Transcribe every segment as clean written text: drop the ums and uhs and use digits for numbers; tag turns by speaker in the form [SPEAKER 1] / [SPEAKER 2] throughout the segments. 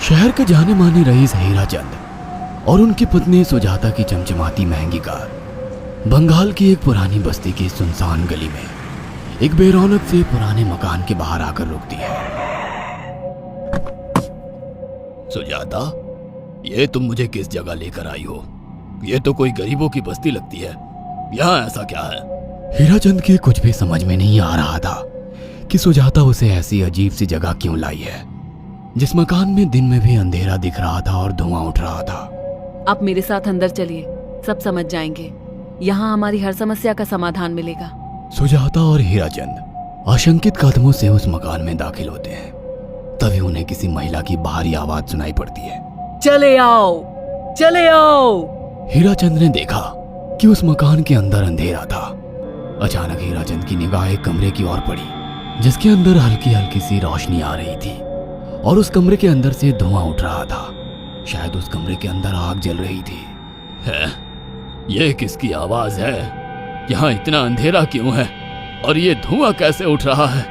[SPEAKER 1] शहर के जाने माने रईस हीराचंद और उनकी पत्नी सुजाता की चमचमाती महंगी कार बंगाल की एक पुरानी बस्ती की सुनसान गली में एक बेरौनक से पुराने मकान के बाहर आकर रुकती है। सुजाता, ये तुम मुझे किस जगह लेकर आई हो? ये तो कोई गरीबों की बस्ती लगती है। यहाँ ऐसा क्या है? हीराचंद के कुछ भी समझ में नहीं आ रहा था कि सुजाता उसे ऐसी अजीब सी जगह क्यों लाई है, जिस मकान में दिन में भी अंधेरा दिख रहा था और धुआं उठ रहा था।
[SPEAKER 2] आप मेरे साथ अंदर चलिए, सब समझ जाएंगे। यहाँ हमारी हर समस्या का समाधान मिलेगा।
[SPEAKER 1] सुजाता और हीराचंद आशंकित कदमों से उस मकान में दाखिल होते हैं। तभी उन्हें किसी महिला की बाहरी आवाज सुनाई पड़ती है।
[SPEAKER 2] चले आओ, चले आओ।
[SPEAKER 1] हीराचंद ने देखा कि उस मकान के अंदर अंधेरा था। अचानक हीराचंद की निगाह एक कमरे की ओर पड़ी, जिसके अंदर हल्की हल्की सी रोशनी आ रही थी और उस कमरे के अंदर से धुआं उठ रहा था। शायद उस कमरे के अंदर आग जल रही थी। है? ये किसकी आवाज है? यहाँ इतना अंधेरा क्यों है और ये धुआं कैसे उठ रहा है?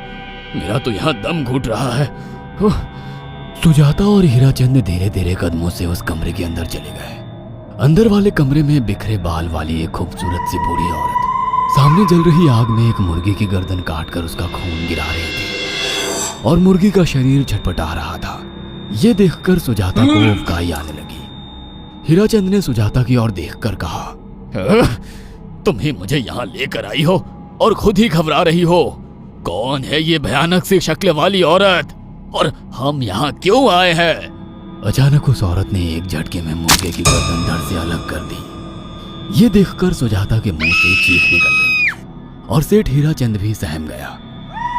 [SPEAKER 1] मेरा तो यहाँ दम घुट रहा है। सुजाता और हीराचंद धीरे धीरे कदमों से उस कमरे के अंदर चले गए। अंदर वाले कमरे में बिखरे बाल वाली एक खूबसूरत सी बूढ़ी औरत सामने जल रही आग में एक मुर्गी की गर्दन काटकर उसका खून गिरा रही थी और मुर्गी का शरीर छटपटा रहा था। ये देखकर सुजाता को उबकाई आने लगी। हीराचंद ने सुजाता की ओर देखकर कहा, तुम ही मुझे यहाँ लेकर आई हो और खुद ही घबरा रही हो। कौन है ये भयानक सी शक्ल वाली औरत और हम यहाँ क्यों आए हैं? अचानक उस औरत ने एक झटके में मुर्गे की गर्दन धड़ से अलग कर दी। ये देखकर सुजाता के मुंह से चीख निकल गई और सेठ हीराचंद भी सहम गया।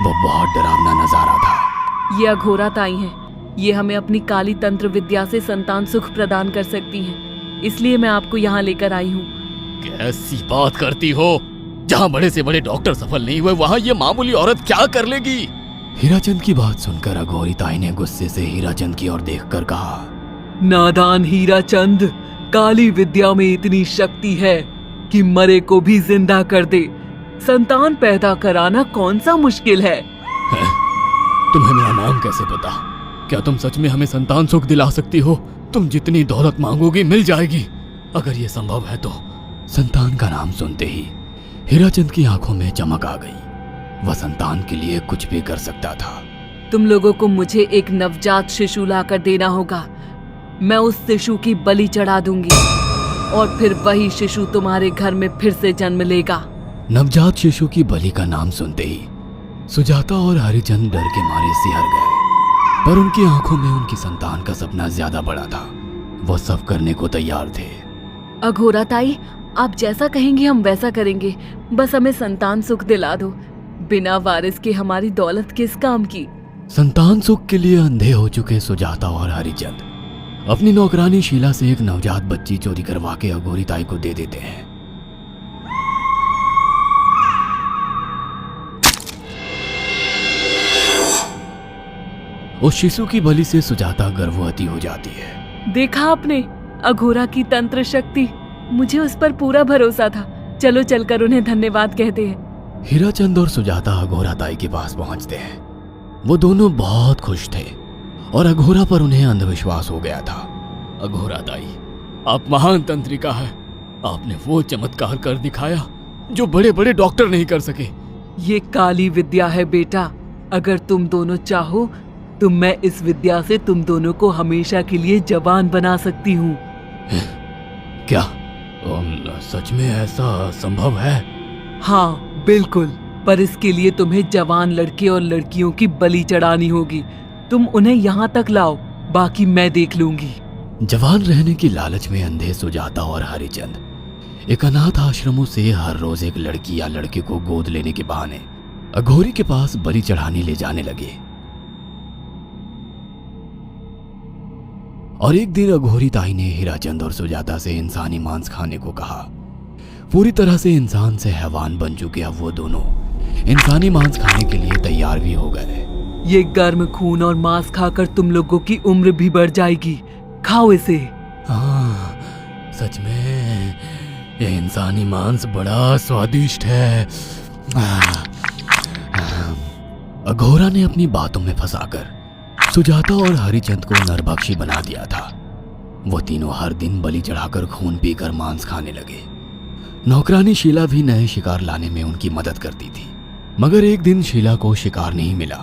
[SPEAKER 1] वो बहुत डरावना नजारा था।
[SPEAKER 2] ये अघोरा ताई हैं। ये हमें अपनी काली तंत्र विद्या से संतान सुख प्रदान कर सकती हैं। इसलिए मैं आपको यहाँ लेकर आई हूँ।
[SPEAKER 1] कैसी बात करती हो? जहाँ बड़े से बड़े डॉक्टर सफल नहीं हुए, वहाँ ये मामूली औरत क्या कर लेगी? हीराचंद की बात सुनकर अघोरी ताई ने गुस्से से हीराचंद की ओर देखकर कहा,
[SPEAKER 3] नादान हीराचंद, काली विद्या में इतनी शक्ति है कि मरे को भी जिंदा कर दे। संतान पैदा कराना कौन सा मुश्किल है?
[SPEAKER 1] तुम्हें मेरा नाम कैसे पता? क्या तुम सच में हमें संतान सुख दिला सकती हो? तुम जितनी दौलत मांगोगी मिल जाएगी, अगर ये संभव है तो। संतान का नाम सुनते ही हीराचंद की आंखों में चमक आ गई। वह संतान के लिए कुछ भी कर सकता था।
[SPEAKER 2] तुम लोगों को मुझे एक नवजात शिशु लाकर देना होगा। मैं उस शिशु की बलि चढ़ा दूंगी और फिर वही शिशु तुम्हारे घर में फिर से जन्म लेगा।
[SPEAKER 1] नवजात शिशु की बलि का नाम सुनते ही सुजाता और हरिचंद डर के मारे सिहर गए, पर उनकी आंखों में उनकी संतान का सपना ज्यादा बड़ा था। वो सब करने को तैयार थे।
[SPEAKER 2] अघोरा ताई, आप जैसा कहेंगे हम वैसा करेंगे। बस हमें संतान सुख दिला दो। बिना वारिस के हमारी दौलत किस काम की?
[SPEAKER 1] संतान सुख के लिए अंधे हो चुके सुजाता और हरिचंद अपनी नौकरानी शीला से एक नवजात बच्ची चोरी करवा के अघोरी ताई को दे देते हैं। उस शिशु की बलि से सुजाता गर्भवती हो जाती है।
[SPEAKER 2] देखा आपने अघोरा की तंत्र शक्ति? मुझे उस पर पूरा भरोसा था। चलो चलकर उन्हें धन्यवाद कहते हैं।
[SPEAKER 1] हीराचंद और सुजाता अघोरा ताई के पास पहुंचते हैं। वो दोनों बहुत खुश थे और अघोरा पर उन्हें अंधविश्वास हो गया था। अघोरा ताई, आप महान तंत्रिका है। आपने वो चमत्कार कर दिखाया जो बड़े बड़े डॉक्टर नहीं कर सके।
[SPEAKER 3] ये काली विद्या है बेटा। अगर तुम दोनों चाहो तो मैं इस विद्या से तुम दोनों को हमेशा के लिए जवान बना सकती हूँ।
[SPEAKER 1] क्या सच में ऐसा संभव है?
[SPEAKER 3] हाँ बिल्कुल, पर इसके लिए तुम्हें जवान लड़के और लड़कियों की बलि चढ़ानी होगी। तुम उन्हें यहाँ तक लाओ, बाकी मैं देख लूंगी।
[SPEAKER 1] जवान रहने की लालच में अंधे सुजाता और हरिचंद एक अनाथ आश्रमों से हर रोज एक लड़की या लड़के को गोद लेने के बहाने अघोरी के पास बलि चढ़ाने ले जाने लगे। और एक दिन अघोरी ताई ने हीराचंद और सुजाता से इंसानी मांस खाने को कहा। पूरी तरह से इंसान से हैवान बन चुके अब वो दोनों इंसानी मांस खाने के लिए तैयार भी हो गए।
[SPEAKER 3] ये गर्म खून और मांस खाकर तुम लोगों की उम्र भी बढ़ जाएगी। खाओ इसे।
[SPEAKER 1] हाँ, सच में ये इंसानी मांस बड़ा स्वादिष्ट है। अघोरा ने अपनी बातों में फंसाकर सुजाता और हरिचंद को नरभक्षी बना दिया था। वो तीनों हर दिन बलि चढ़ाकर खून पीकर मांस खाने लगे। नौकरानी शीला भी नए शिकार लाने में उनकी मदद करती थी, मगर एक दिन शीला को शिकार नहीं मिला।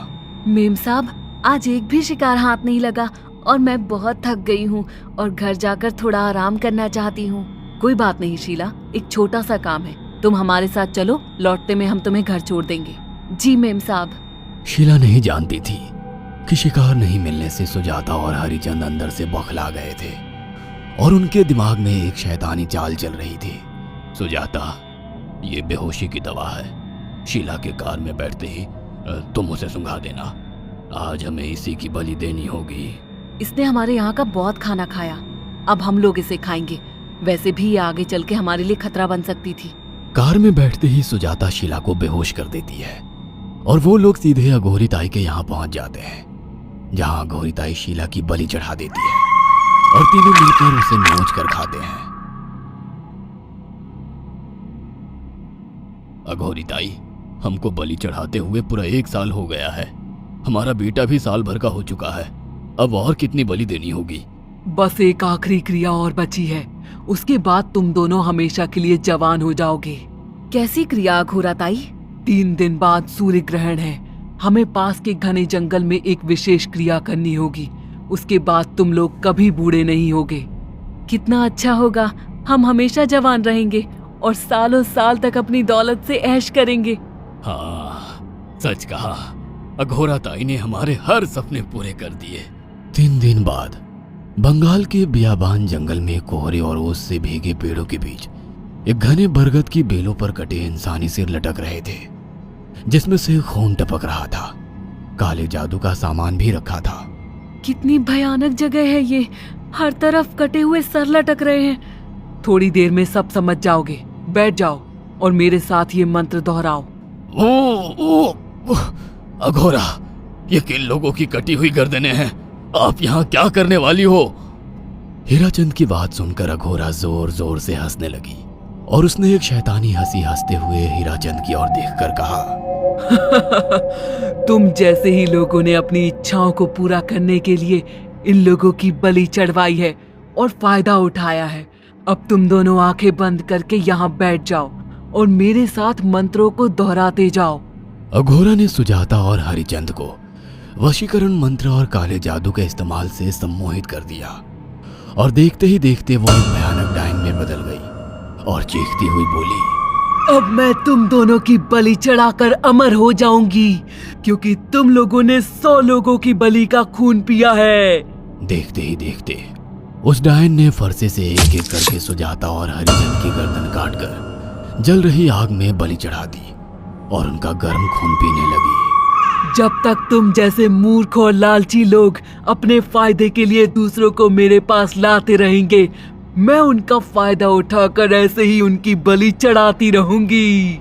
[SPEAKER 2] मेम साहब, आज एक भी शिकार हाथ नहीं लगा और मैं बहुत थक गई हूँ और घर जाकर थोड़ा आराम करना चाहती हूँ। कोई बात नहीं शीला, एक छोटा सा काम है, तुम हमारे साथ चलो, लौटते में हम तुम्हें घर छोड़ देंगे। जी मेम साहब।
[SPEAKER 1] शीला नहीं जानती थी कि शिकार नहीं मिलने से सुजाता और हरिचंद अंदर से बौखला गए थे और उनके दिमाग में एक शैतानी चाल चल रही थी। सुजाता, ये बेहोशी की दवा है। शीला के कार में बैठते ही तुम उसे सुंघा देना। आज हमें इसी की बलि देनी होगी।
[SPEAKER 2] इसने हमारे यहाँ का बहुत खाना खाया, अब हम लोग इसे खाएंगे। वैसे भी ये आगे चल के हमारे लिए खतरा बन सकती थी।
[SPEAKER 1] कार में बैठते ही सुजाता शीला को बेहोश कर देती है और वो लोग सीधे अघोरी ताई के यहाँ पहुंच जाते हैं, जहाँ अघोरी ताई शीला की बलि चढ़ा देती है और तीनों मिलकर उसे नोच कर खाते हैं। अघोरी ताई, हमको बलि चढ़ाते हुए पूरा 1 साल हो गया है। हमारा बेटा भी साल भर का हो चुका है। अब और कितनी बलि देनी होगी?
[SPEAKER 3] बस एक आखिरी क्रिया और बची है, उसके बाद तुम दोनों हमेशा के लिए जवान हो जाओगे।
[SPEAKER 2] कैसी क्रिया अघोरा ताई?
[SPEAKER 3] 3 दिन बाद सूर्य ग्रहण है। हमें पास के घने जंगल में एक विशेष क्रिया करनी होगी। उसके बाद तुम लोग कभी बूढ़े नहीं होगे।
[SPEAKER 2] कितना अच्छा होगा, हम हमेशा जवान रहेंगे और सालों साल तक अपनी दौलत से ऐश करेंगे।
[SPEAKER 1] हाँ, सच कहा। अघोरा ताई ने हमारे हर सपने पूरे कर दिए। 3 दिन बाद बंगाल के बियाबान जंगल में कोहरे और ओस से भीगे पेड़ों के बीच एक घने बरगद की बेलों पर कटे इंसानी सिर लटक रहे थे, जिसमें से खून टपक रहा था। काले जादू का सामान भी रखा था।
[SPEAKER 2] कितनी भयानक जगह है ये, हर तरफ कटे हुए सर लटक रहे हैं।
[SPEAKER 3] थोड़ी देर में सब समझ जाओगे। बैठ जाओ और मेरे साथ ये मंत्र दोहराओ।
[SPEAKER 1] ओ, अघोरा, ये किन लोगों की कटी हुई गर्दनें हैं? आप यहाँ क्या करने वाली हो? हीराचंद की बात सुनकर अघोरा जोर जोर से हंसने लगी और उसने एक शैतानी हंसी हंसते हुए हीराचंद की ओर देखकर कहा,
[SPEAKER 3] तुम जैसे ही लोगों ने अपनी इच्छाओं को पूरा करने के लिए इन लोगों की बलि चढ़वाई है और फायदा उठाया है। अब तुम दोनों आंखें बंद करके यहाँ बैठ जाओ और मेरे साथ मंत्रों को दोहराते जाओ।
[SPEAKER 1] अघोरा ने सुजाता और हरिचंद को वशीकरण मंत्र और काले जादू के इस्तेमाल से सम्मोहित कर दिया और देखते ही देखते वो एक भयानक डायन में बदल गई और चीखती हुई बोली,
[SPEAKER 3] अब मैं तुम दोनों की बलि चढ़ाकर अमर हो जाऊंगी, क्योंकि तुम लोगों ने 100 लोगों की बलि का खून पिया है।
[SPEAKER 1] देखते ही देखते उस डायन ने फरसे से एक एक करके सुजाता और हरिचंद की गर्दन काटकर जल रही आग में बलि चढ़ा दी और उनका गर्म खून पीने लगी।
[SPEAKER 3] जब तक तुम जैसे मूर्ख और लालची लोग अपने फायदे के लिए दूसरों को मेरे पास लाते रहेंगे, मैं उनका फायदा उठाकर ऐसे ही उनकी बलि चढ़ाती रहूंगी।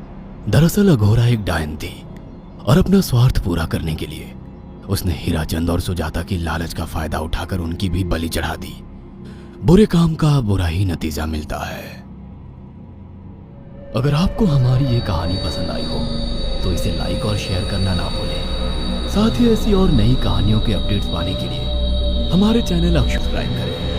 [SPEAKER 1] दरअसल अघोरा एक डायन थी और अपना स्वार्थ पूरा करने के लिए उसने हीराचंद और सुजाता की लालच का फायदा उठाकर उनकी भी बलि चढ़ा दी। बुरे काम का बुरा ही नतीजा मिलता है। अगर आपको हमारी ये कहानी पसंद आई हो तो इसे लाइक और शेयर करना ना भूलें। साथ ही ऐसी और नई कहानियों के अपडेट्स पाने के लिए हमारे चैनल को सब्सक्राइब करें।